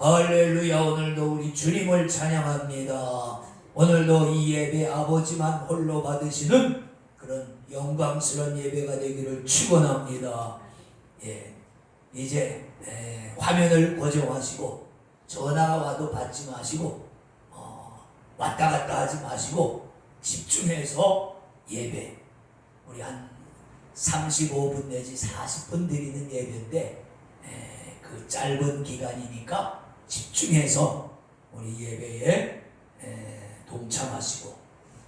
할렐루야. 오늘도 우리 주님을 찬양합니다. 오늘도 이 예배 아버지만 홀로 받으시는 그런 영광스러운 예배가 되기를 축원합니다. 이제 화면을 고정하시고 전화가 와도 받지 마시고 왔다 갔다 하지 마시고 집중해서 예배, 우리 한 35분 내지 40분 드리는 예배인데 그 짧은 기간이니까 집중해서 우리 예배에 동참하시고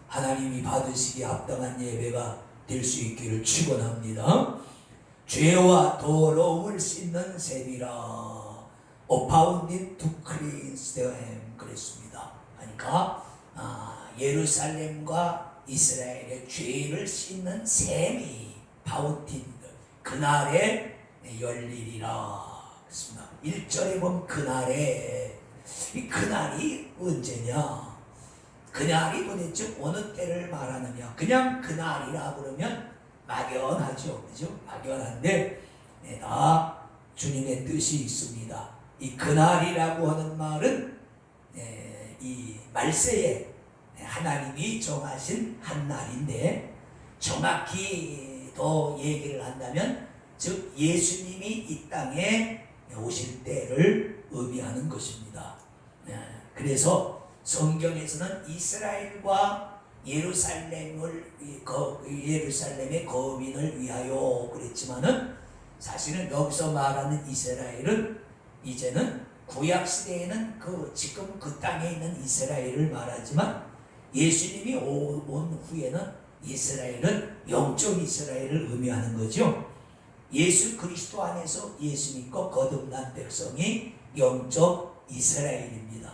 하나님이 받으시기에 합당한 예배가 될 수 있기를 축원합니다. 죄와 더러움을 씻는 셈이라 abounding to cleanse them 그랬습니다. 그러니까 예루살렘과 이스라엘의 죄를 씻는 셈이 바우틴 그날에 열리리라 그렇습니다. 1절에 보면 그날에, 이 그날이 언제냐? 그날이 도대체 어느 때를 말하느냐? 그냥 그날이라 그러면 막연하죠, 그죠? 막연한데 다 주님의 뜻이 있습니다. 이 그날이라고 하는 말은 이 말세에 하나님이 정하신 한 날인데, 정확히 더 얘기를 한다면 즉 예수님이 이 땅에 오실 때를 의미하는 것입니다. 그래서 성경에서는 이스라엘과 예루살렘의 거민을 위하여 그랬지만은 사실은 여기서 말하는 이스라엘은 이제는 구약 시대에는 지금 그 땅에 있는 이스라엘을 말하지만 예수님이 온 후에는 이스라엘은 영적 이스라엘을 의미하는 거죠. 예수 그리스도 안에서 예수 믿고 거듭난 백성이 영적 이스라엘입니다.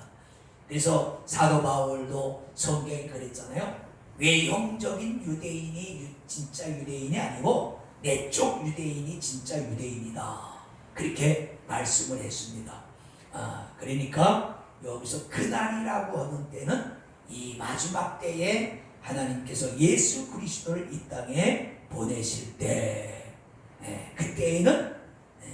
그래서 사도 바울도 성경에 그랬잖아요. 외형적인 유대인이 진짜 유대인이 아니고 내적 유대인이 진짜 유대인이다. 그렇게 말씀을 했습니다. 그러니까 여기서 그날이라고 하는 때는 이 마지막 때에 하나님께서 예수 그리스도를 이 땅에 보내실 때, 그때에는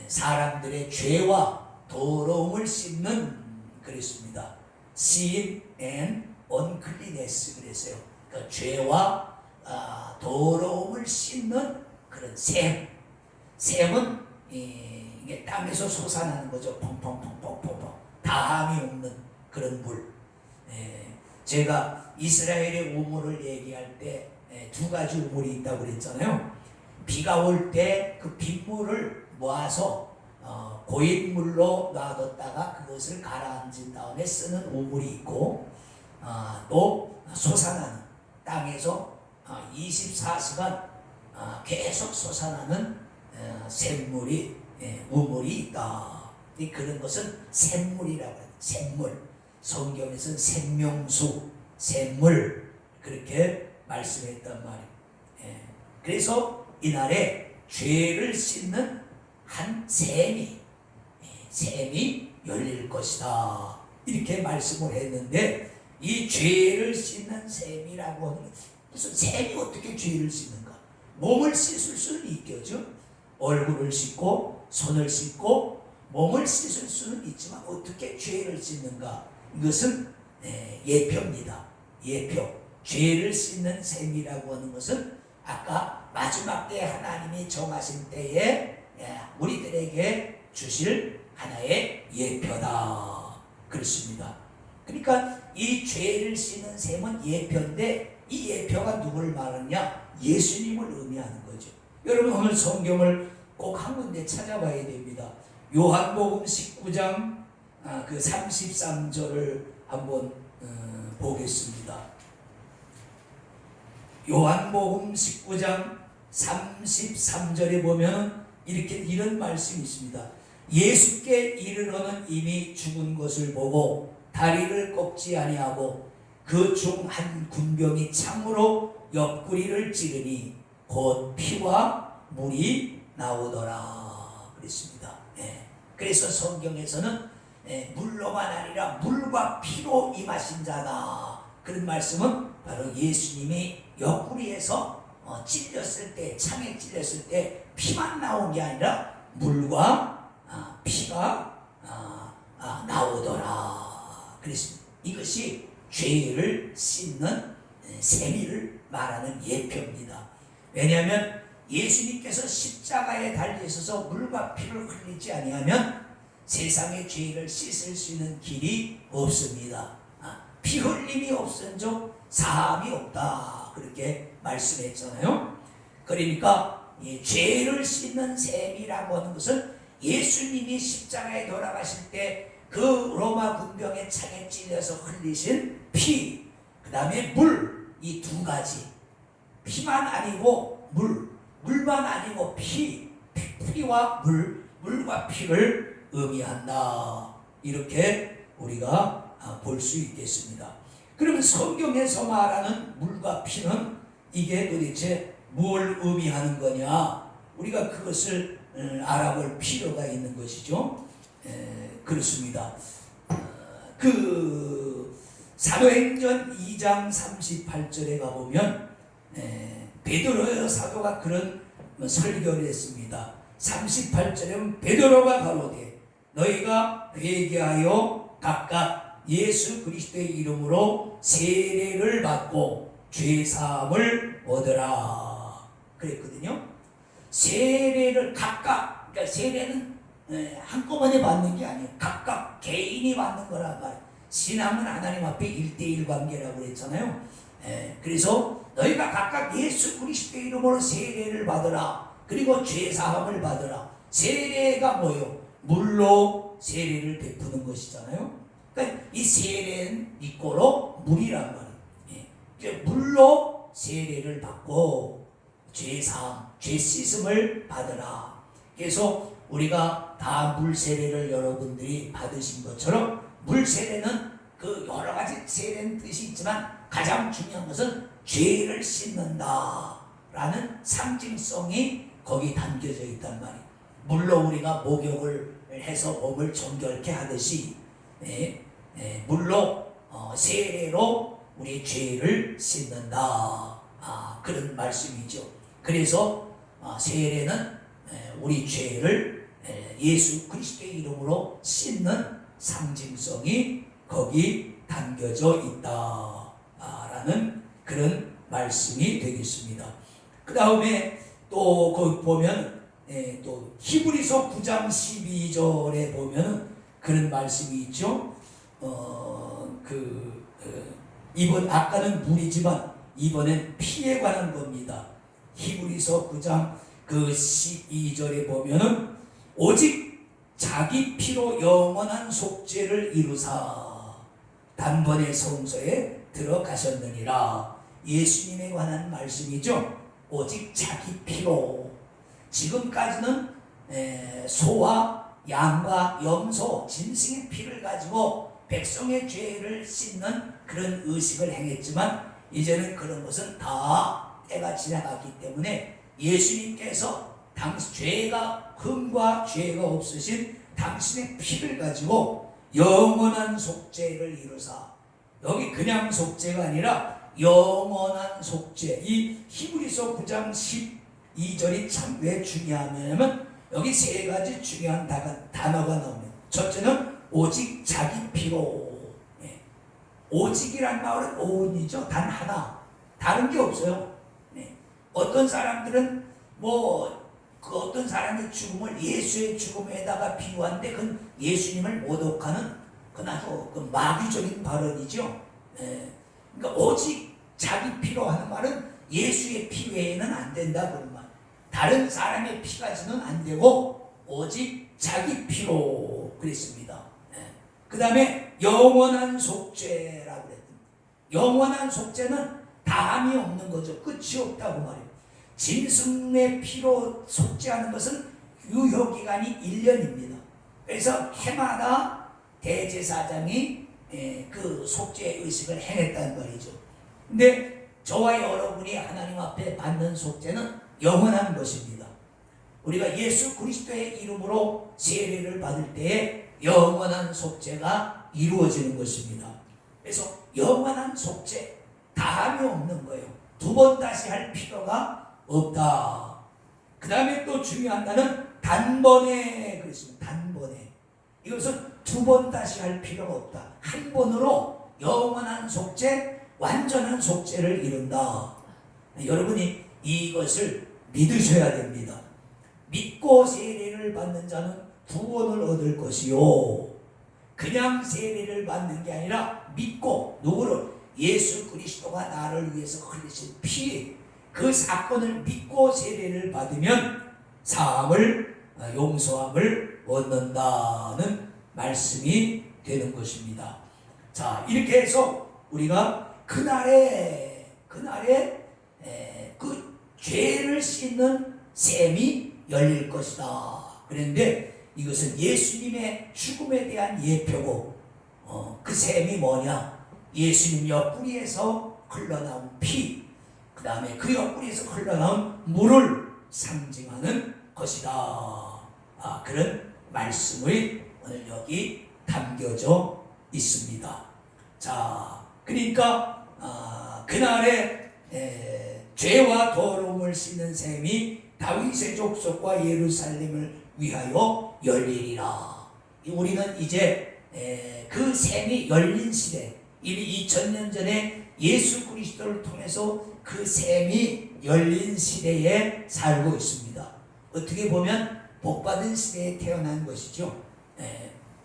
사람들의 죄와 더러움을 씻는 그랬습니다. Sin and uncleanness 그랬어요. 그러니까 죄와 더러움을 씻는 그런 샘. 샘은 이게 땅에서 솟아나는 거죠. 펑펑펑펑펑펑 다함이 없는 그런 물. 제가 이스라엘의 우물을 얘기할 때 두 가지 우물이 있다고 그랬잖아요. 비가 올 때 그 빗물을 모아서 고인물로 놔뒀다가 그것을 가라앉은 다음에 쓰는 우물이 있고, 또 솟아나는 땅에서 24시간 계속 솟아나는 샘물이 우물이 있다. 그런 것은 샘물이라고 해요. 샘물. 성경에서는 생명수, 샘물 그렇게 말씀했단 말이에요. 그래서 이날에 죄를 씻는 한 샘이 열릴 것이다. 이렇게 말씀을 했는데, 이 죄를 씻는 샘이라고 하는 무슨 샘이 어떻게 죄를 씻는가? 몸을 씻을 수는 있겠죠. 얼굴을 씻고 손을 씻고 몸을 씻을 수는 있지만 어떻게 죄를 씻는가? 이것은 예표입니다. 예표. 죄를 씻는 셈이라고 하는 것은 아까 마지막 때 하나님이 정하신 때에 우리들에게 주실 하나의 예표다. 그렇습니다. 그러니까 이 죄를 씻는 셈은 예표인데, 이 예표가 누구를 말하느냐? 예수님을 의미하는 거죠. 여러분 오늘 성경을 꼭 한 군데 찾아봐야 됩니다. 요한복음 19장 그 33절을 한번 보겠습니다. 요한복음 19장 33절에 보면 이런 말씀이 있습니다. 예수께 이르러는 이미 죽은 것을 보고 다리를 꺾지 아니하고 그 중 한 군병이 창으로 옆구리를 찌르니 곧 피와 물이 나오더라 그랬습니다. 그래서 성경에서는 물로만 아니라 물과 피로 임하신 자다. 그런 말씀은 바로 예수님이 옆구리에서 찔렸을 때, 창에 찔렸을 때 피만 나온 게 아니라 물과 피가 나오더라. 그랬습니다. 이것이 죄를 씻는 세미를 말하는 예표입니다. 왜냐하면 예수님께서 십자가에 달리셔서 물과 피를 흘리지 아니하면 세상의 죄를 씻을 수 있는 길이 없습니다. 피 흘림이 없은즉 사함이 없다. 그렇게 말씀했잖아요. 그러니까 죄를 씻는 셈이라고 하는 것은 예수님이 십자가에 돌아가실 때 그 로마 군병의 창에 찔려서 흘리신 피, 그 다음에 물, 이 두 가지. 피만 아니고 물만 아니고 피와 물과 피를 의미한다. 이렇게 우리가 볼 수 있겠습니다. 그러면 성경에서 말하는 물과 피는 이게 도대체 뭘 의미하는 거냐? 우리가 그것을 알아볼 필요가 있는 것이죠. 그렇습니다. 그 사도행전 2장 38절에 가보면 베드로 사도가 그런 설교를 했습니다. 38절에 베드로가 가로되 너희가 회개하여 각각 예수 그리스도의 이름으로 세례를 받고 죄사함을 얻으라 그랬거든요. 세례를 각각, 그러니까 세례는 한꺼번에 받는 게 아니에요. 각각 개인이 받는 거란 말이에요. 신앙은 하나님 앞에 1대1 관계라고 그랬잖아요. 그래서 너희가 각각 예수 그리스도의 이름으로 세례를 받으라. 그리고 죄사함을 받으라. 세례가 뭐예요? 물로 세례를 베푸는 것이잖아요. 그러니까 이 세례는 이꼬로 물이란 말이에요. 물로 세례를 받고 죄사함, 죄 씻음을 받으라. 그래서 우리가 다 물 세례를 여러분들이 받으신 것처럼 물 세례는 그 여러 가지 세례는 뜻이 있지만 가장 중요한 것은 죄를 씻는다라는 상징성이 거기 담겨져 있단 말이에요. 물로 우리가 목욕을 해서 몸을 정결케 하듯이 물로 세례로 우리 죄를 씻는다. 그런 말씀이죠. 그래서 세례는 우리 죄를 예수 그리스도의 이름으로 씻는 상징성이 거기 담겨져 있다라는 그런 말씀이 되겠습니다. 그 다음에 또 거기 보면 또 히브리서 9장 12절에 보면 그런 말씀이 있죠. 이번 아까는 물이지만 이번엔 피에 관한 겁니다. 히브리서 9장 그 12절에 보면은 오직 자기 피로 영원한 속죄를 이루사 단번에 성소에 들어가셨느니라. 예수님에 관한 말씀이죠. 오직 자기 피로. 지금까지는 소와 양과 염소, 짐승의 피를 가지고 백성의 죄를 씻는 그런 의식을 행했지만 이제는 그런 것은 다 때가 지나갔기 때문에 예수님께서 죄가 흠과 죄가 없으신 당신의 피를 가지고 영원한 속죄를 이루사. 여기 그냥 속죄가 아니라 영원한 속죄. 이 히브리서 9장 12절이 참 왜 중요하냐면 여기 세 가지 중요한 단어가 나옵니다. 첫째는 오직 자기 피로. 오직이란 말은 오은이죠. 단 하나. 다른 게 없어요. 어떤 사람들은 그 어떤 사람의 죽음을 예수의 죽음에다가 비유한데 그건 예수님을 모독하는 그나도 그 마귀적인 발언이죠. 그러니까 오직 자기 피로 하는 말은 예수의 피 외에는 안 된다 그런 말. 다른 사람의 피 가지는 안 되고 오직 자기 피로 그랬습니다. 그 다음에 영원한 속죄라고 그랬습니다. 영원한 속죄는 다함이 없는 거죠. 끝이 없다고 말이에요. 짐승의 피로 속죄하는 것은 유효기간이 1년입니다. 그래서 해마다 대제사장이 그 속죄 의식을 행했다는 말이죠. 근데 저와 여러분이 하나님 앞에 받는 속죄는 영원한 것입니다. 우리가 예수 그리스도의 이름으로 세례를 받을 때에 영원한 속죄가 이루어지는 것입니다. 그래서 영원한 속죄, 다함이 없는 거예요. 두 번 다시 할 필요가 없다. 그 다음에 또 중요한 단어는 단번에 그랬습니다. 단번에. 이것은 두 번 다시 할 필요가 없다. 한 번으로 영원한 속죄, 완전한 속죄를 이룬다. 여러분이 이것을 믿으셔야 됩니다. 믿고 세례를 받는 자는 구원을 얻을 것이요, 그냥 세례를 받는 게 아니라 믿고, 누구를? 예수 그리스도가 나를 위해서 흘리신 피, 그 사건을 믿고 세례를 받으면 사함을, 용서함을 얻는다는 말씀이 되는 것입니다. 자, 이렇게 해서 우리가 그날에 그 죄를 씻는 셈이 열릴 것이다. 그런데 이것은 예수님의 죽음에 대한 예표고, 그 셈이 뭐냐? 예수님 옆구리에서 흘러나온 피, 그 다음에 그 옆구리에서 흘러나온 물을 상징하는 것이다. 그런 말씀이 오늘 여기 담겨져 있습니다. 자, 그러니까 그날에 죄와 더러움을 씻는 셈이 다윗의 족속과 예루살렘을 위하여 열리리라. 우리는 이제 그 셈이 열린 시대, 이미 2000년 전에 예수 그리스도를 통해서 그 셈이 열린 시대에 살고 있습니다. 어떻게 보면 복받은 시대에 태어난 것이죠.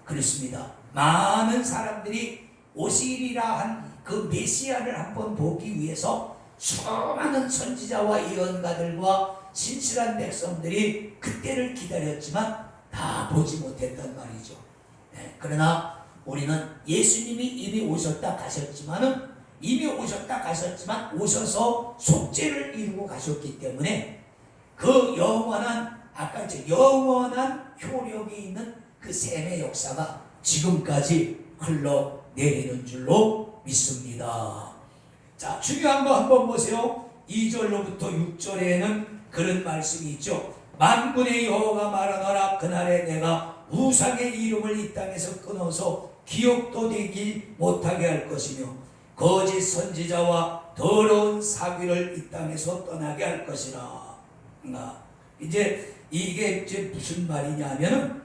그렇습니다. 많은 사람들이 오시리라 한 그 메시아를 한번 보기 위해서 수많은 선지자와 예언가들과 신실한 백성들이 그때를 기다렸지만 다 보지 못했단 말이죠. 그러나 우리는 예수님이 이미 오셨다 가셨지만 오셔서 속죄를 이루고 가셨기 때문에 그 영원한, 아까 이제 영원한 효력이 있는 그 셈의 역사가 지금까지 흘러내리는 줄로 믿습니다. 자, 중요한 거 한번 보세요. 2절로부터 6절에는 그런 말씀이 있죠. 만군의 여호와가 말하노라. 그날에 내가 우상의 이름을 이 땅에서 끊어서 기억도 되지 못하게 할 것이며 거짓 선지자와 더러운 사귀를 이 땅에서 떠나게 할 것이라. 이제 이게 이제 무슨 말이냐면은,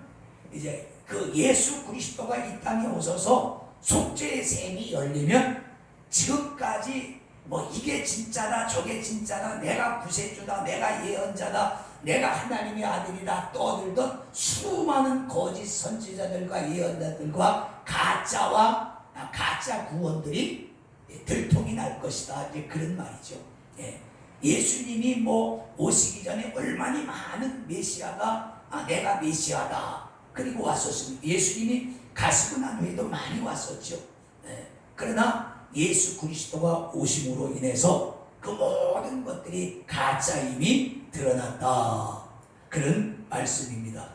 이제 그 예수 그리스도가 이 땅에 오셔서 속죄의 셈이 열리면 지금까지 뭐 이게 진짜다 저게 진짜다, 내가 구세주다, 내가 예언자다, 내가 하나님의 아들이다 떠들던 수많은 거짓 선지자들과 예언자들과 가짜 구원들이 들통이 날 것이다. 이제 그런 말이죠. 예수님이 뭐 오시기 전에 얼마나 많은 메시아가 내가 메시아다 그리고 왔었습니다. 예수님이 가시고 난 후에도 많이 왔었죠. 그러나 예수 그리스도가 오심으로 인해서 그 모든 것들이 가짜임이 드러났다. 그런 말씀입니다.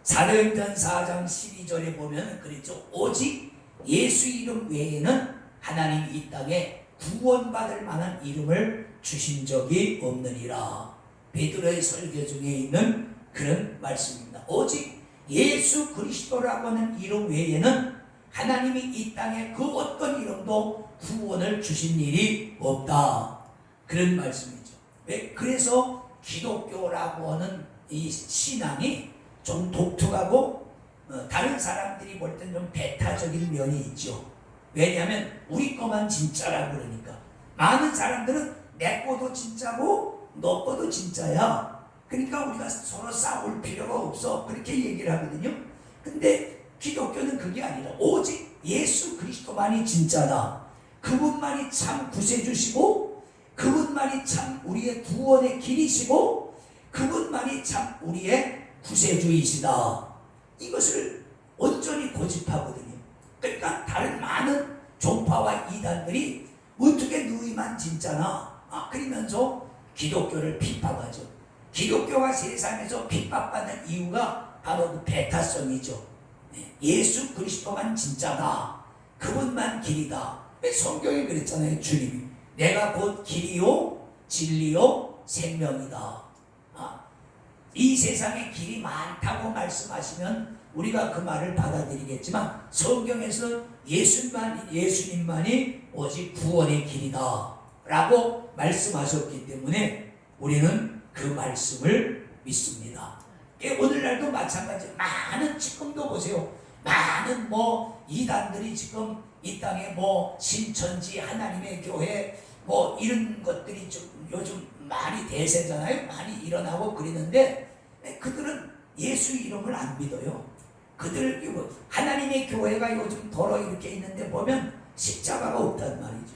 사도행전 4장 12절에 보면 그랬죠. 오직 예수 이름 외에는 하나님이 이 땅에 구원받을 만한 이름을 주신 적이 없느니라. 베드로의 설교 중에 있는 그런 말씀입니다. 오직 예수 그리스도라고 하는 이름 외에는 하나님이 이 땅에 그 어떤 이름도 구원을 주신 일이 없다. 그런 말씀이죠. 왜? 그래서 기독교라고 하는 이 신앙이 좀 독특하고 다른 사람들이 볼 때는 좀 배타적인 면이 있죠. 왜냐하면 우리 거만 진짜라고 그러니까. 많은 사람들은 내 거도 진짜고 너 거도 진짜야. 그러니까 우리가 서로 싸울 필요가 없어. 그렇게 얘기를 하거든요. 근데 기독교는 그게 아니라 오직 예수 그리스도만이 진짜다. 그분만이 참 구세주시고 그분만이 참 우리의 구원의 길이시고 그분만이 참 우리의 구세주이시다. 이것을 온전히 고집하거든요. 그러니까 다른 많은 종파와 이단들이 어떻게 너희만 진짜나 그러면서 기독교를 핍박하죠. 기독교가 세상에서 핍박받는 이유가 바로 그 배타성이죠. 예수 그리스도만 진짜다. 그분만 길이다. 성경이 그랬잖아요. 주님이 내가 곧 길이요 진리요 생명이다. 이 세상에 길이 많다고 말씀하시면 우리가 그 말을 받아들이겠지만 성경에서 예수님만이 오직 구원의 길이다 라고 말씀하셨기 때문에 우리는 그 말씀을 믿습니다. 오늘날도 마찬가지. 많은 지금도 보세요. 많은 이단들이 지금 이 땅에 신천지 하나님의 교회 이런 것들이 좀 요즘 많이 대세잖아요. 많이 일어나고 그러는데 그들은 예수 이름을 안 믿어요. 그들 하나님의 교회가 요즘 더러 이렇게 있는데 보면 십자가가 없단 말이죠.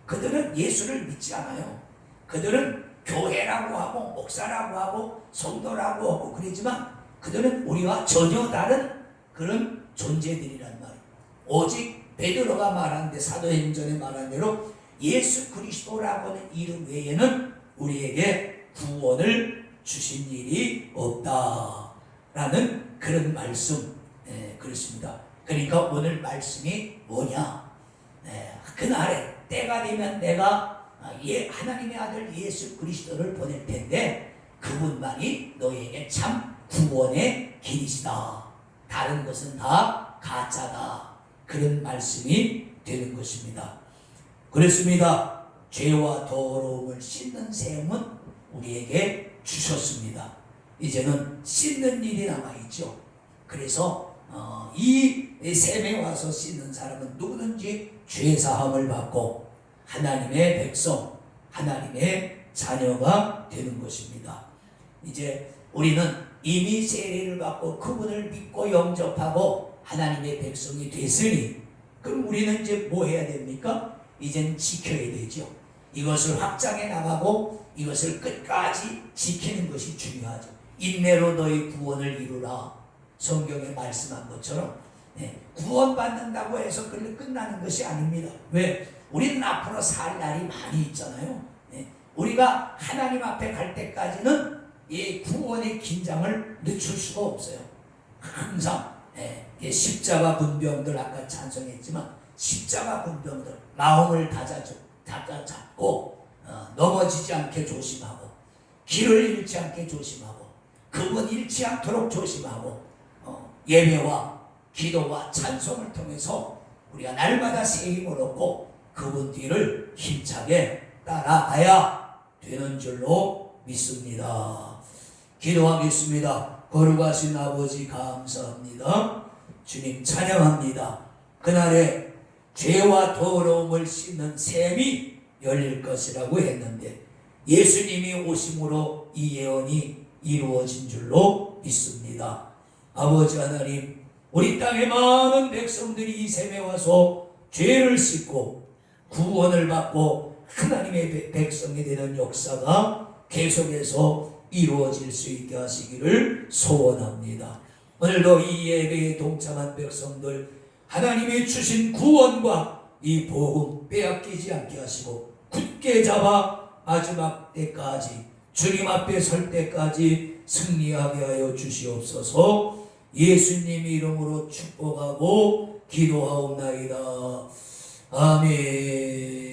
그들은 예수를 믿지 않아요. 그들은 교회라고 하고 목사라고 하고 성도라고 하고 그러지만 그들은 우리와 전혀 다른 그런 존재들이란 말이에요. 오직 베드로가 말한 데 사도행전에 말한 대로 예수 그리스도라고 하는 이름 외에는 우리에게 구원을 주신 일이 없다라는 그런 말씀. 그렇습니다. 그러니까 오늘 말씀이 뭐냐? 그날에 때가 되면 내가 하나님의 아들 예수 그리스도를 보낼 텐데 그분만이 너희에게 참 구원의 길이시다. 다른 것은 다 가짜다. 그런 말씀이 되는 것입니다. 그렇습니다. 죄와 더러움을 씻는 셈은 우리에게 주셨습니다. 이제는 씻는 일이 남아있죠. 그래서 이 셈에 와서 씻는 사람은 누구든지 죄사함을 받고 하나님의 백성, 하나님의 자녀가 되는 것입니다. 이제 우리는 이미 세례를 받고 그분을 믿고 영접하고 하나님의 백성이 됐으니 그럼 우리는 이제 뭐 해야 됩니까? 이제는 지켜야 되죠. 이것을 확장해 나가고 이것을 끝까지 지키는 것이 중요하죠. 인내로 너희 구원을 이루라. 성경에 말씀한 것처럼 구원받는다고 해서 끝나는 것이 아닙니다. 왜? 우리는 앞으로 살 날이 많이 있잖아요. 우리가 하나님 앞에 갈 때까지는 이 구원의 긴장을 늦출 수가 없어요. 항상 십자가 군병들 아까 찬송했지만 십자가 군병들 마음을 다잡고 넘어지지 않게 조심하고 길을 잃지 않게 조심하고 그분 잃지 않도록 조심하고 예배와 기도와 찬송을 통해서 우리가 날마다 새 힘을 얻고 그분 뒤를 힘차게 따라가야 되는 줄로 믿습니다. 기도하겠습니다. 거룩하신 아버지 감사합니다. 주님 찬양합니다. 그날에 죄와 더러움을 씻는 셈이 열릴 것이라고 했는데 예수님이 오심으로 이 예언이 이루어진 줄로 믿습니다. 아버지 하나님, 우리 땅의 많은 백성들이 이 셈에 와서 죄를 씻고 구원을 받고 하나님의 백성이 되는 역사가 계속해서 이루어질 수 있게 하시기를 소원합니다. 오늘도 이 예배에 동참한 백성들 하나님이 주신 구원과 이 복음 빼앗기지 않게 하시고 굳게 잡아 마지막 때까지 주님 앞에 설 때까지 승리하게 하여 주시옵소서. 예수님 이름으로 축복하고 기도하옵나이다. 아멘.